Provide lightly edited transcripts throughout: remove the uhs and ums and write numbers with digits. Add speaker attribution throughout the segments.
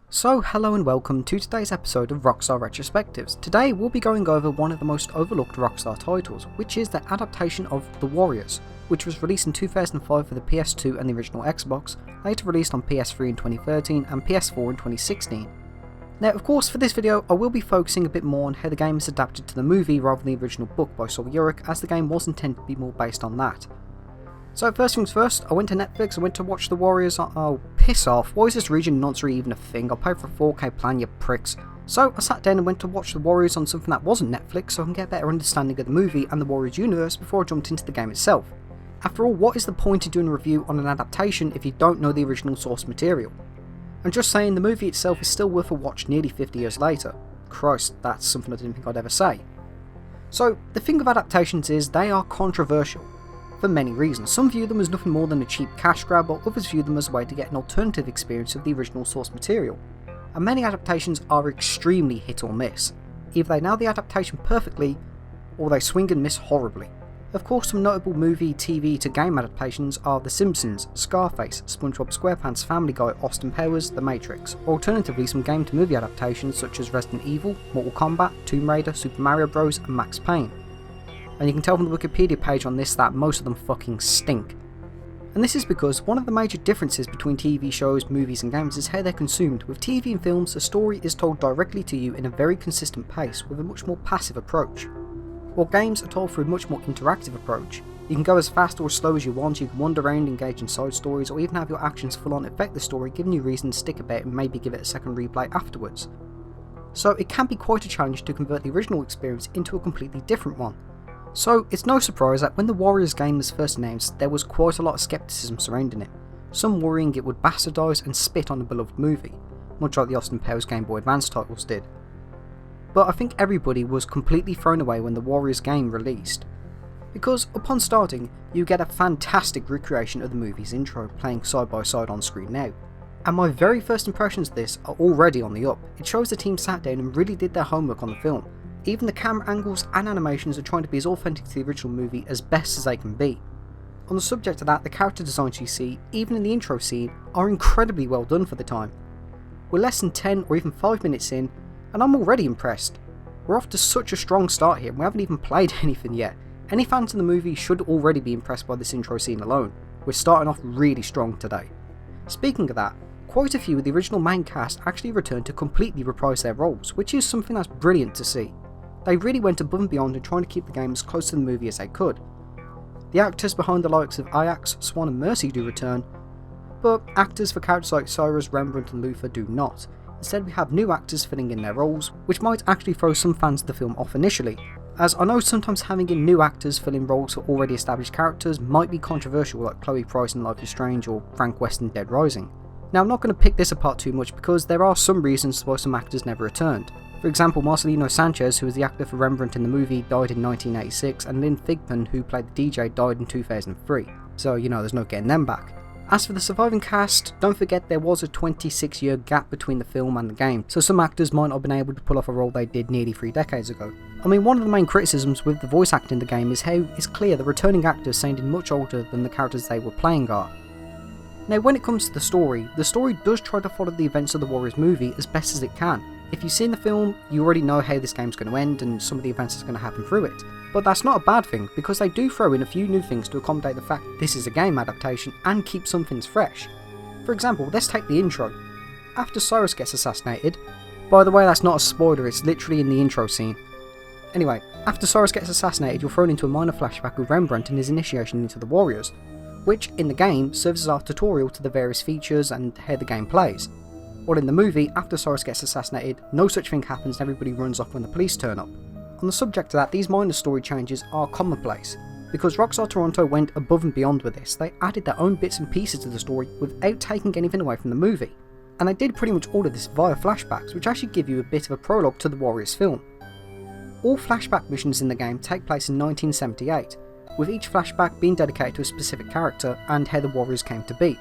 Speaker 1: So hello and welcome to today's episode of Rockstar Retrospectives. Today we'll be going over one of the most overlooked Rockstar titles, which is the adaptation of The Warriors, which was released in 2005 for the PS2 and the original Xbox, later released on PS3 in 2013 and PS4 in 2016. Now of course for this video I will be focusing a bit more on how the game is adapted to the movie rather than the original book by Sol Yurick, as the game was intended to be more based on that. So first things first, I went to Netflix, I went to watch The Warriors. Oh, piss off, why is this region nonsense even a thing? I paid for a 4K plan, you pricks. So I sat down and went to watch The Warriors on something that wasn't Netflix so I can get a better understanding of the movie and the Warriors universe before I jumped into the game itself. After all, what is the point of doing a review on an adaptation if you don't know the original source material? And just saying, the movie itself is still worth a watch nearly 50 years later. Christ, that's something I didn't think I'd ever say. So, the thing with adaptations is they are controversial. For many reasons. Some view them as nothing more than a cheap cash grab, while others view them as a way to get an alternative experience of the original source material. And many adaptations are extremely hit or miss. Either they nail the adaptation perfectly, or they swing and miss horribly. Of course, some notable movie, TV to game adaptations are The Simpsons, Scarface, SpongeBob SquarePants, Family Guy, Austin Powers, The Matrix, or alternatively some game to movie adaptations such as Resident Evil, Mortal Kombat, Tomb Raider, Super Mario Bros and Max Payne. And you can tell from the Wikipedia page on this that most of them fucking stink. And this is because one of the major differences between TV shows, movies and games is how they're consumed. With TV and films, a story is told directly to you in a very consistent pace with a much more passive approach. While games are told through a much more interactive approach. You can go as fast or as slow as you want, you can wander around, engage in side stories, or even have your actions full on affect the story, giving you reason to stick about and maybe give it a second replay afterwards. So it can be quite a challenge to convert the original experience into a completely different one. So it's no surprise that when the Warriors game was first announced, there was quite a lot of skepticism surrounding it, some worrying it would bastardise and spit on a beloved movie, much like the Austin Powers Game Boy Advance titles did. But I think everybody was completely thrown away when the Warriors game released, because upon starting, you get a fantastic recreation of the movie's intro playing side by side on screen now. And my very first impressions of this are already on the up. It shows the team sat down and really did their homework on the film. Even the camera angles and animations are trying to be as authentic to the original movie as best as they can be. On the subject of that, the character designs you see, even in the intro scene, are incredibly well done for the time. We're less than 10 or even 5 minutes in, and I'm already impressed. We're off to such a strong start here and we haven't even played anything yet. Any fans of the movie should already be impressed by this intro scene alone. We're starting off really strong today. Speaking of that, quite a few of the original main cast actually returned to completely reprise their roles, which is something that's brilliant to see. They really went above and beyond in trying to keep the game as close to the movie as they could. The actors behind the likes of Ajax, Swan and Mercy do return, but actors for characters like Cyrus, Rembrandt and Luther do not. Instead we have new actors filling in their roles, which might actually throw some fans of the film off initially, as I know sometimes having in new actors fill in roles for already established characters might be controversial, like Chloe Price in Life is Strange or Frank West in Dead Rising. Now I'm not going to pick this apart too much because there are some reasons why some actors never returned. For example, Marcelino Sanchez, who was the actor for Rembrandt in the movie, died in 1986, and Lynn Thigpen, who played the DJ, died in 2003. So, there's no getting them back. As for the surviving cast, don't forget there was a 26-year gap between the film and the game, so some actors might not have been able to pull off a role they did nearly 3 decades ago. I mean, one of the main criticisms with the voice acting in the game is how it's clear the returning actors sounded much older than the characters they were playing are. Now, when it comes to the story does try to follow the events of the Warriors movie as best as it can. If you've seen the film, you already know how this game's going to end and some of the events that's going to happen through it. But that's not a bad thing, because they do throw in a few new things to accommodate the fact this is a game adaptation and keep some things fresh. For example, let's take the intro. After Cyrus gets assassinated, by the way that's not a spoiler, it's literally in the intro scene. Anyway, after Cyrus gets assassinated, you're thrown into a minor flashback of Rembrandt and his initiation into the Warriors, which in the game serves as our tutorial to the various features and how the game plays. While in the movie, after Cyrus gets assassinated, no such thing happens and everybody runs off when the police turn up. On the subject of that, these minor story changes are commonplace, because Rockstar Toronto went above and beyond with this. They added their own bits and pieces to the story without taking anything away from the movie. And they did pretty much all of this via flashbacks, which actually give you a bit of a prologue to the Warriors film. All flashback missions in the game take place in 1978, with each flashback being dedicated to a specific character and how the Warriors came to be.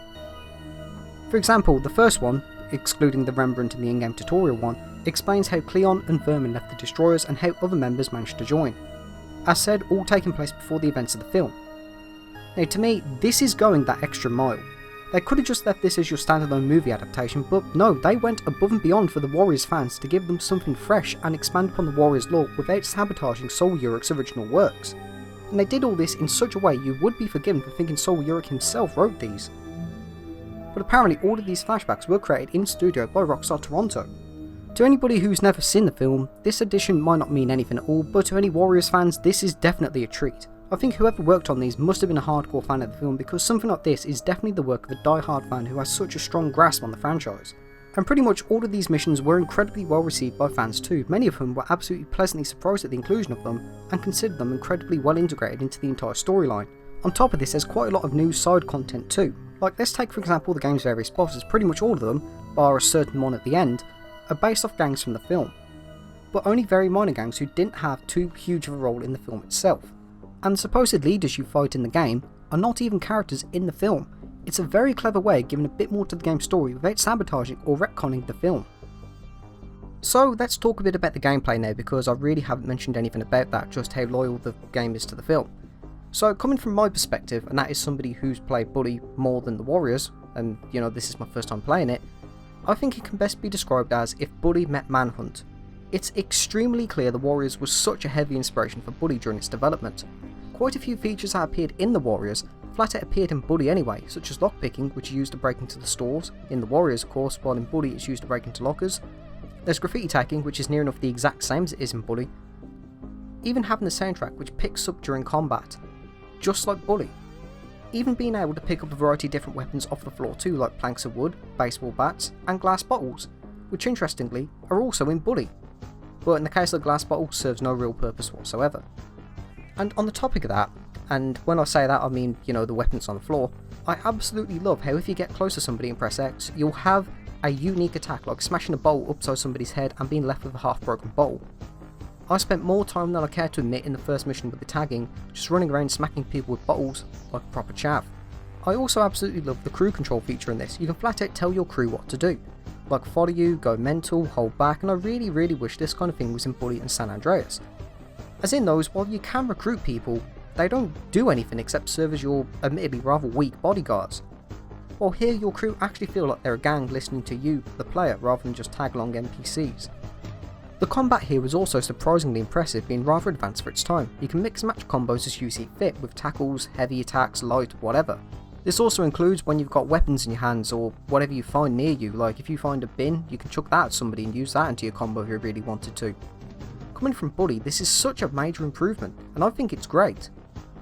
Speaker 1: For example, the first one, excluding the Rembrandt and the in-game tutorial one, explains how Cleon and Vermin left the Destroyers and how other members managed to join. As said, all taking place before the events of the film. Now to me, this is going that extra mile. They could have just left this as your standalone movie adaptation, but no, they went above and beyond for the Warriors fans to give them something fresh and expand upon the Warriors lore without sabotaging Sol Yurick's original works. And they did all this in such a way you would be forgiven for thinking Sol Yurick himself wrote these. But apparently all of these flashbacks were created in studio by Rockstar Toronto. To anybody who's never seen the film, this edition might not mean anything at all, but to any Warriors fans, this is definitely a treat. I think whoever worked on these must have been a hardcore fan of the film, because something like this is definitely the work of a die-hard fan who has such a strong grasp on the franchise. And pretty much all of these missions were incredibly well received by fans too. Many of them were absolutely pleasantly surprised at the inclusion of them, and considered them incredibly well integrated into the entire storyline. On top of this, there's quite a lot of new side content too. Like, let's take for example the game's various bosses. Pretty much all of them, bar a certain one at the end, are based off gangs from the film, but only very minor gangs who didn't have too huge of a role in the film itself. And the supposed leaders you fight in the game are not even characters in the film. It's a very clever way of giving a bit more to the game's story without sabotaging or retconning the film. So let's talk a bit about the gameplay now, because I really haven't mentioned anything about that, just how loyal the game is to the film. So coming from my perspective, and that is somebody who's played Bully more than the Warriors, and you know, this is my first time playing it, I think it can best be described as if Bully met Manhunt. It's extremely clear the Warriors was such a heavy inspiration for Bully during its development. Quite a few features that appeared in the Warriors flat out appeared in Bully anyway, such as lockpicking, which is used to break into the stores, in the Warriors of course, while in Bully it's used to break into lockers. There's graffiti tagging, which is near enough the exact same as it is in Bully. Even having the soundtrack which picks up during combat, just like Bully. Even being able to pick up a variety of different weapons off the floor too, like planks of wood, baseball bats, and glass bottles, which interestingly are also in Bully. But in the case of the glass bottle, serves no real purpose whatsoever. And on the topic of that, and when I say that I mean, you know, the weapons on the floor, I absolutely love how if you get close to somebody and press X, you'll have a unique attack like smashing a bowl upside somebody's head and being left with a half broken bowl. I spent more time than I care to admit in the first mission with the tagging, just running around smacking people with bottles like a proper chav. I also absolutely love the crew control feature in this. You can flat out tell your crew what to do, like follow you, go mental, hold back, and I really wish this kind of thing was in Bully and San Andreas. As in those, while you can recruit people, they don't do anything except serve as your admittedly rather weak bodyguards. While here your crew actually feel like they're a gang listening to you, the player, rather than just tag-along NPCs. The combat here was also surprisingly impressive, being rather advanced for its time. You can mix and match combos as you see fit, with tackles, heavy attacks, light, whatever. This also includes when you've got weapons in your hands or whatever you find near you, like if you find a bin, you can chuck that at somebody and use that into your combo if you really wanted to. Coming from Bully, this is such a major improvement, and I think it's great.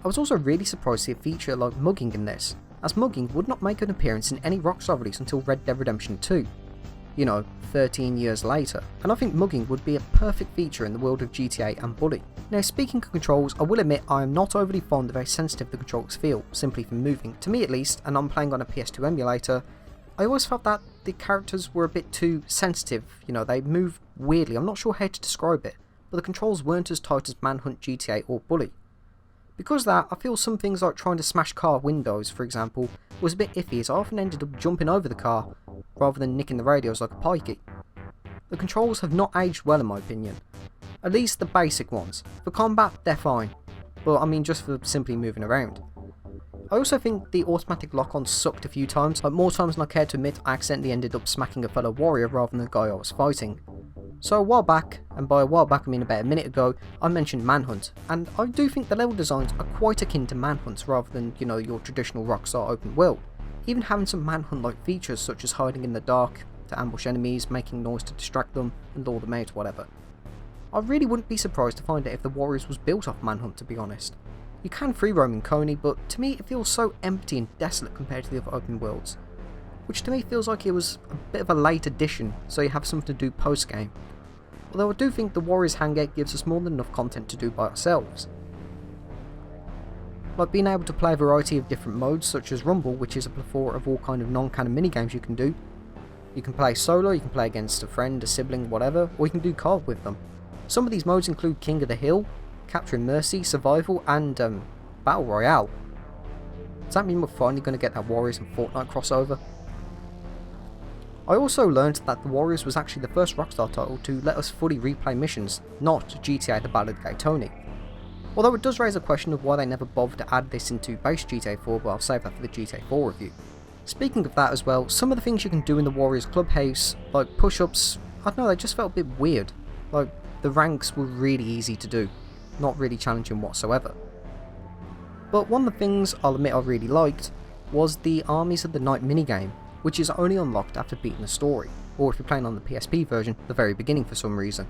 Speaker 1: I was also really surprised to see a feature like mugging in this, as mugging would not make an appearance in any Rockstar release until Red Dead Redemption 2. You know, 13 years later, and I think mugging would be a perfect feature in the world of GTA and Bully. Now speaking of controls, I will admit I am not overly fond of how sensitive the controls feel, simply from moving. To me at least, and I'm playing on a PS2 emulator, I always felt that the characters were a bit too sensitive, you know, they move weirdly, I'm not sure how to describe it, but the controls weren't as tight as Manhunt, GTA or Bully. Because of that, I feel some things like trying to smash car windows, for example, was a bit iffy, as I often ended up jumping over the car, rather than nicking the radios like a pikey. The controls have not aged well in my opinion, at least the basic ones. For combat, they're fine, but I mean just for simply moving around. I also think the automatic lock-on sucked a few times, like more times than I care to admit I accidentally ended up smacking a fellow warrior rather than the guy I was fighting. So a while back, and by a while back I mean about a minute ago, I mentioned Manhunt, and I do think the level designs are quite akin to Manhunt's rather than, you know, your traditional Rockstar open world. Even having some Manhunt-like features such as hiding in the dark to ambush enemies, making noise to distract them, and lure them out, whatever. I really wouldn't be surprised to find out if the Warriors was built off Manhunt, to be honest. You can free roam in Coney, but to me it feels so empty and desolate compared to the other open worlds, which to me feels like it was a bit of a late addition, so you have something to do post-game. Although I do think the Warriors Hangout gives us more than enough content to do by ourselves. Like being able to play a variety of different modes such as Rumble, which is a plethora of all kind of non-canon minigames you can do. You can play solo, you can play against a friend, a sibling, whatever, or you can do co-op with them. Some of these modes include King of the Hill, Capturing Mercy, Survival, and Battle Royale. Does that mean we're finally going to get that Warriors and Fortnite crossover? I also learned that The Warriors was actually the first Rockstar title to let us fully replay missions, not GTA The Ballad of Gay Tony. Although it does raise a question of why they never bothered to add this into base GTA 4, but I'll save that for the GTA 4 review. Speaking of that as well, some of the things you can do in the Warriors Clubhouse, like push-ups, I don't know, they just felt a bit weird. Like, the ranks were really easy to do, not really challenging whatsoever. But one of the things I'll admit I really liked was the Armies of the Night minigame, which is only unlocked after beating the story, or if you're playing on the PSP version, the very beginning for some reason.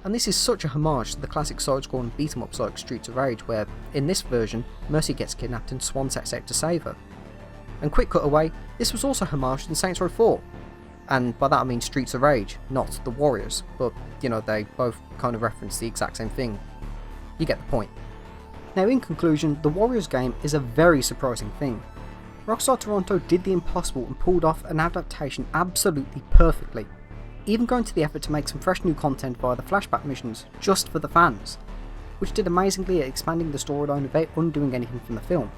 Speaker 1: And this is such a homage to the classic side-scrolling beat-em-ups like Streets of Rage, where, in this version, Mercy gets kidnapped and Swan sets out to save her. And quick cutaway, this was also homage to Saints Row 4. And by that I mean Streets of Rage, not the Warriors, but, you know, they both kind of reference the exact same thing. You get the point. Now in conclusion, the Warriors game is a very surprising thing. Rockstar Toronto did the impossible and pulled off an adaptation absolutely perfectly, even going to the effort to make some fresh new content via the flashback missions, just for the fans, which did amazingly at expanding the storyline without undoing anything from the film.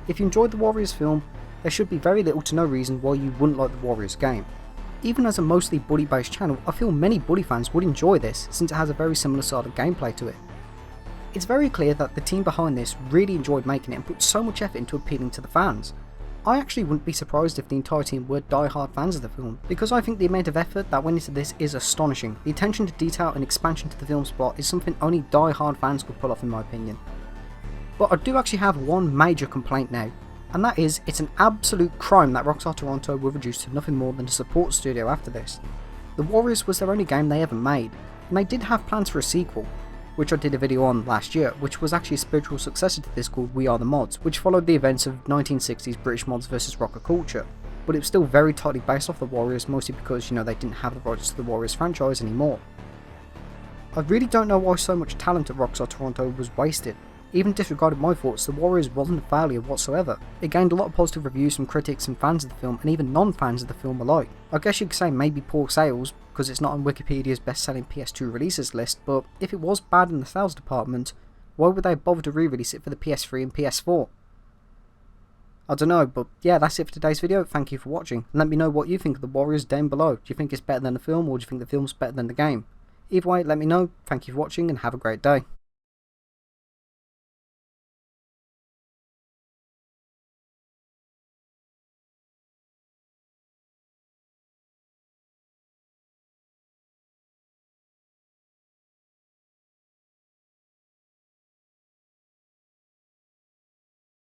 Speaker 1: If you enjoyed the Warriors film, there should be very little to no reason why you wouldn't like the Warriors game. Even as a mostly bully based channel, I feel many bully fans would enjoy this since it has a very similar style of gameplay to it. It's very clear that the team behind this really enjoyed making it and put so much effort into appealing to the fans. I actually wouldn't be surprised if the entire team were die-hard fans of the film, because I think the amount of effort that went into this is astonishing. The attention to detail and expansion to the film's plot is something only die-hard fans could pull off in my opinion. But I do actually have one major complaint now, and that is, it's an absolute crime that Rockstar Toronto were reduced to nothing more than a support studio after this. The Warriors was their only game they ever made, and they did have plans for a sequel, which I did a video on last year, which was actually a spiritual successor to this called We Are The Mods, which followed the events of 1960s British mods versus rocker culture, but it was still very tightly based off the Warriors, mostly because, you know, they didn't have the rights to the Warriors franchise anymore. I really don't know why so much talent at Rockstar Toronto was wasted. Even disregarding my thoughts, the Warriors wasn't a failure whatsoever. It gained a lot of positive reviews from critics and fans of the film, and even non-fans of the film alike. I guess you could say maybe poor sales, because it's not on Wikipedia's best-selling PS2 releases list, but if it was bad in the sales department, why would they bother to re-release it for the PS3 and PS4? I don't know, but yeah, that's it for today's video. Thank you for watching, and let me know what you think of the Warriors down below. Do you think it's better than the film, or do you think the film's better than the game? Either way, let me know. Thank you for watching, and have a great day.